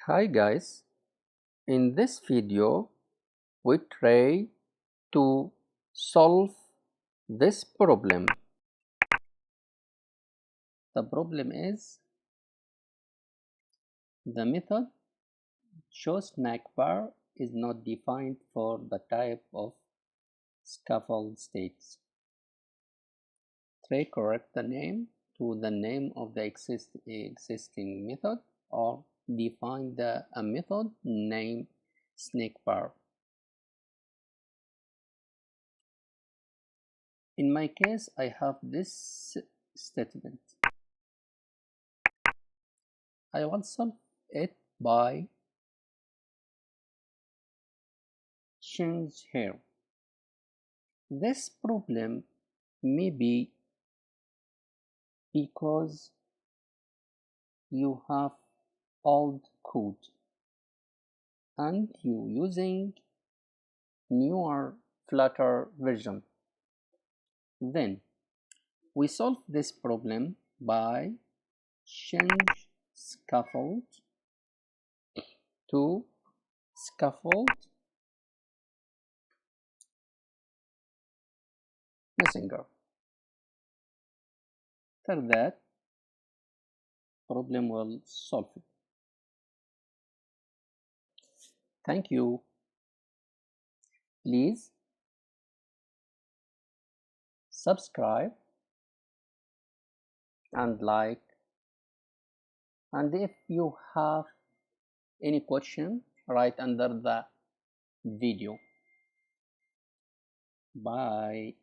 Hi guys, in this video we try to solve this problem. The problem is the method showSnackBar is not defined for the type of scaffold states. Try correct the name to the name of the existing method or define a method named snackbar. In my case, I have this statement. I will solve it by change here. This problem may be because you have old code and you using newer flutter version. Then we solve this problem by change scaffold to scaffold messenger. After that, problem will solve it. Thank you. Please subscribe and like, and if you have any question, write under the video. Bye.